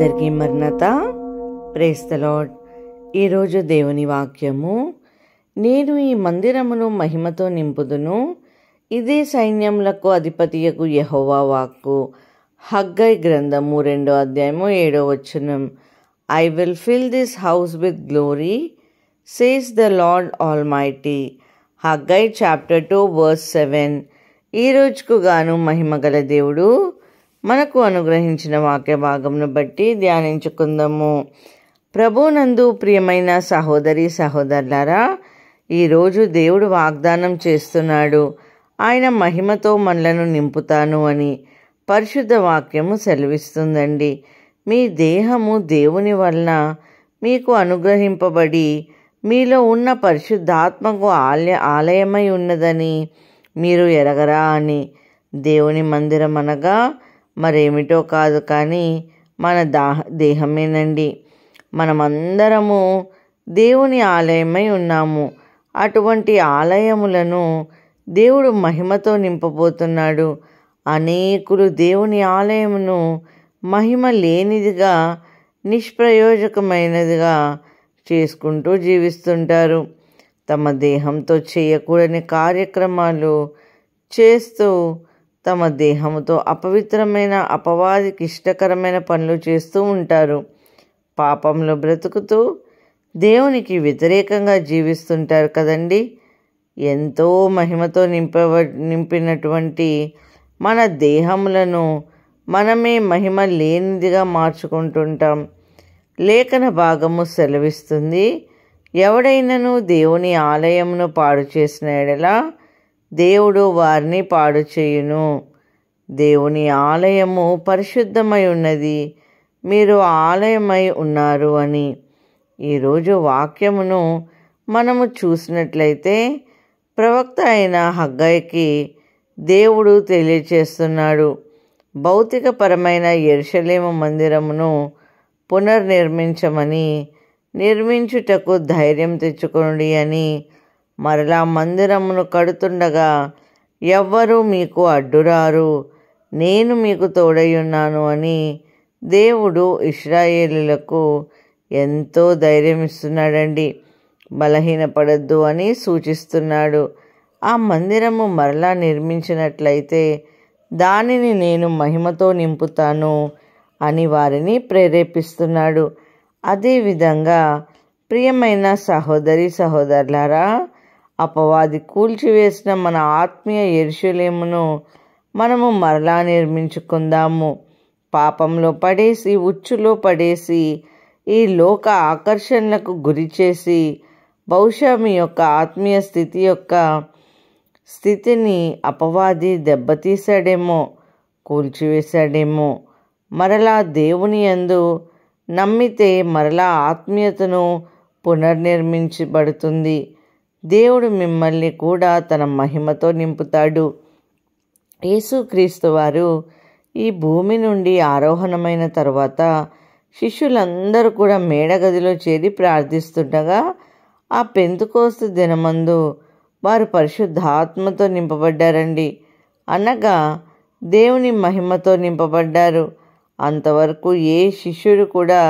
అందరికీ మరణత. Praise the lord. ఈరోజు దేవుని వాక్యము, నేను ఈ మందిరమును మహిమతో నింపుదును, ఇదే సైన్యములకు అధిపతియగు యెహోవా వాక్కు. హగ్గై గ్రంథము 2వ అధ్యాయము 7వ వచనం. I will fill this house with glory, says the lord almighty. Haggai chapter 2 verse 7. ఈ రోజుకు గాను మహిమగల దేవుడు మనకు అనుగ్రహించిన వాక్య భాగమును బట్టి ధ్యానించుకుందాము. ప్రభునందు ప్రియమైన సహోదరి సహోదరులారా, ఈరోజు దేవుడు వాగ్దానం చేస్తున్నాడు, ఆయన మహిమతో మనలను నింపుతాను అని. పరిశుద్ధ వాక్యము సెలవిస్తుందండి. మీ దేహము దేవుని వలన మీకు అనుగ్రహింపబడి మీలో ఉన్న పరిశుద్ధాత్మకు ఆలయమై ఉన్నదని మీరు ఎరగరా అని. దేవుని మందిరం అనగా మరేమిటో కాదు కానీ మన దేహమేనండి. మనమందరము దేవుని ఆలయమై ఉన్నాము. అటువంటి ఆలయములను దేవుడు మహిమతో నింపబోతున్నాడు. అనేకులు దేవుని ఆలయమును మహిమ లేనిదిగా, నిష్ప్రయోజకమైనదిగా చేసుకుంటూ జీవిస్తుంటారు. తమ దేహంతో చేయకూడని కార్యక్రమాలు చేస్తూ, తమ దేహంతో అపవిత్రమైన, అపవాదికి ఇష్టకరమైన పనులు చేస్తూ ఉంటారు. పాపంలో బ్రతుకుతూ దేవునికి వ్యతిరేకంగా జీవిస్తుంటారు కదండి. ఎంతో మహిమతో నింపినటువంటి మన దేహములను మనమే మహిమ లేనిదిగా మార్చుకుంటుంటాం. లేఖన భాగము సెలవిస్తుంది, ఎవడైనను దేవుని ఆలయమును పాడు చేసిన ఎడల దేవుడు వారిని పాడు చేయును. దేవుని ఆలయము పరిశుద్ధమై ఉన్నది, మీరు ఆలయమై ఉన్నారు అని. ఈరోజు వాక్యమును మనము చూసినట్లయితే ప్రవక్త అయిన హగ్గైకి దేవుడు తెలియచేస్తున్నాడు, భౌతికపరమైన యెరూషలేము మందిరమును పునర్నిర్మించమని, నిర్మించుటకు ధైర్యం తెచ్చుకొనుడి అని. మరలా మందిరమును కడుతుండగా ఎవ్వరూ మీకు అడ్డురారు, నేను మీకు తోడయ్యున్నాను అని దేవుడు ఇశ్రాయేలులకు ఎంతో ధైర్యం ఇస్తున్నాడండి. బలహీనపడద్దు అని సూచిస్తున్నాడు. ఆ మందిరము మరలా నిర్మించినట్లయితే దానిని నేను మహిమతో నింపుతాను అని వారిని ప్రేరేపిస్తున్నాడు. అదేవిధంగా ప్రియమైన సహోదరి సహోదరులారా, అపవాది కూల్చివేసిన మన ఆత్మీయ యెరూషలేమును మనము మరలా నిర్మించుకుందాము. పాపంలో పడేసి, ఉచ్చులో పడేసి, ఈ లోక ఆకర్షణలకు గురి చేసి, బహుశా మీ యొక్క ఆత్మీయ స్థితిని అపవాది దెబ్బతీశాడేమో, కూల్చివేశాడేమో. మరలా దేవుని యందు నమ్మితే మరలా ఆత్మీయతను పునర్నిర్మించబడుతుంది. దేవుడు మిమ్మల్ని కూడా తన మహిమతో నింపుతాడు. యేసుక్రీస్తు వారు ఈ భూమి నుండి ఆరోహణమైన తర్వాత శిష్యులందరూ కూడా మేడగదిలో చేరి ప్రార్థిస్తుండగా ఆ పెంతెకోస్తు దినమందు వారు పరిశుద్ధాత్మతో నింపబడ్డారండి. అనగా దేవుని మహిమతో నింపబడ్డారు. అంతవరకు ఏ శిష్యుడు కూడా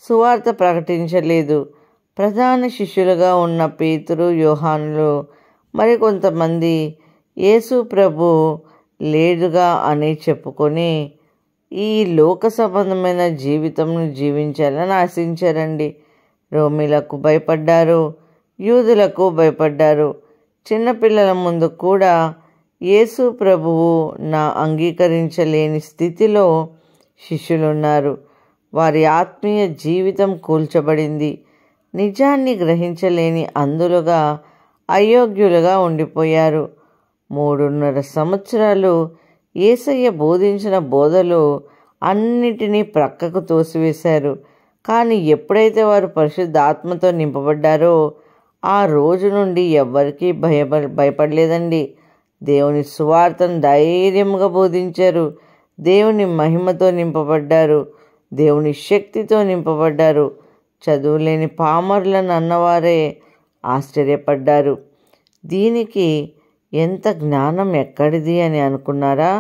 సువార్త ప్రకటించలేదు. ప్రధాన శిష్యులుగా ఉన్న పేతురు, యోహానులు, మరికొంతమంది యేసు ప్రభు లేడుగా అని చెప్పుకొని ఈ లోక సంబంధమైన జీవితంను జీవించాలని ఆశించారండి. రోమిలకు భయపడ్డారు, యూదులకు భయపడ్డారు. చిన్నపిల్లల ముందు కూడా యేసు ప్రభువు అంగీకరించలేని స్థితిలో శిష్యులున్నారు. వారి ఆత్మీయ జీవితం కూల్చబడింది. నిజాన్ని గ్రహించలేని అందులుగా, అయోగ్యులుగా ఉండిపోయారు. 3.5 సంవత్సరాలు యేసయ్య బోధించిన బోధలు అన్నిటినీ ప్రక్కకు తోసివేశారు. కానీ ఎప్పుడైతే వారు పరిశుద్ధాత్మతో నింపబడ్డారో ఆ రోజు నుండి ఎవ్వరికీ భయపడలేదండి. దేవుని సువార్తను ధైర్యంగా బోధించారు. దేవుని మహిమతో నింపబడ్డారు. దేవుని శక్తితో నింపబడ్డారు. చదువులేని పామరులను అన్నవారే ఆశ్చర్యపడ్డారు. దీనికి ఎంత జ్ఞానం ఎక్కడిది అని అనుకున్నారా?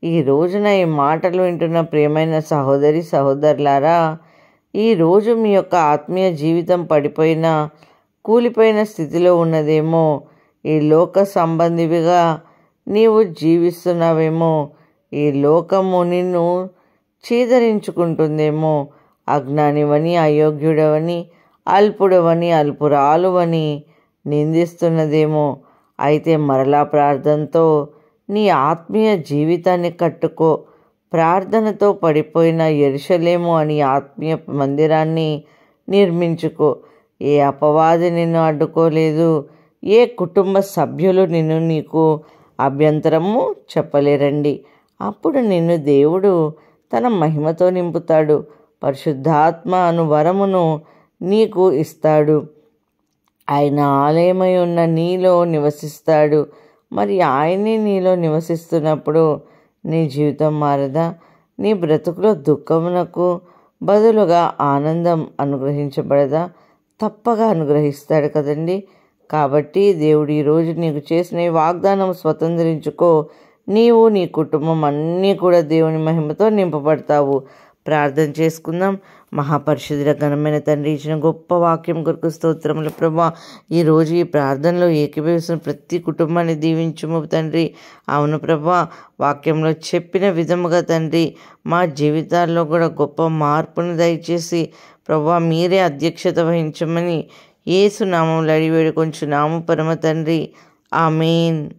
ఈ రోజున ఈ మాటలు వింటున్న ప్రియమైన సహోదరి సహోదరులారా, ఈరోజు మీ యొక్క ఆత్మీయ జీవితం పడిపోయిన కూలిపోయిన స్థితిలో ఉన్నదేమో. ఈ లోక సంబంధివిగా నీవు జీవిస్తున్నావేమో. ఈ లోకము నిన్ను చీదరించుకుంటుందేమో. అజ్ఞానివని, అయోగ్యుడవని, అల్పుడవని, అల్పురాలువని నిందిస్తున్నదేమో. అయితే మరలా ప్రార్థనతో నీ ఆత్మీయ జీవితాన్ని కట్టుకో. ప్రార్థనతో పడిపోయిన యెరూషలేము అని ఆత్మీయ మందిరాన్ని నిర్మించుకో. ఏ అపవాది నిన్ను అడ్డుకోలేదు. ఏ కుటుంబ సభ్యులు నీకు అభ్యంతరము చెప్పలేరండి. అప్పుడు నిన్ను దేవుడు తన మహిమతో నింపుతాడు. పరిశుద్ధాత్మ అను వరమును నీకు ఇస్తాడు. ఆయన ఆలయమై ఉన్న నీలో నివసిస్తాడు. మరి ఆయనే నీలో నివసిస్తున్నప్పుడు నీ జీవితం మారదా? నీ బ్రతుకులో దుఃఖమునకు బదులుగా ఆనందం అనుగ్రహించబడదా? తప్పగా అనుగ్రహిస్తాడు కదండి. కాబట్టి దేవుడు ఈరోజు నీకు చేసిన ఈ వాగ్దానం స్వతంత్రించుకో. నీవు నీ కుటుంబం అన్నీ కూడా దేవుని మహిమతో నింపబడతావు. ప్రార్థన చేసుకుందాం. మహాపరిశుద్ధుల ఘనమైన తండ్రి, ఇచ్చిన గొప్ప వాక్యం కొరకు స్తోత్రములు ప్రభా. ఈరోజు ఈ ప్రార్థనలో ఏకీభవిస్తున్న ప్రతి కుటుంబాన్ని దీవించుము తండ్రి. అవును ప్రభా, వాక్యంలో చెప్పిన విధముగా తండ్రి మా జీవితాల్లో కూడా గొప్ప మార్పును దయచేసి ప్రభా మీరే అధ్యక్షత వహించమని యేసు నామములో అడిగి వేడుకొంచున్నాము పరమ తండ్రి. ఆమేన్.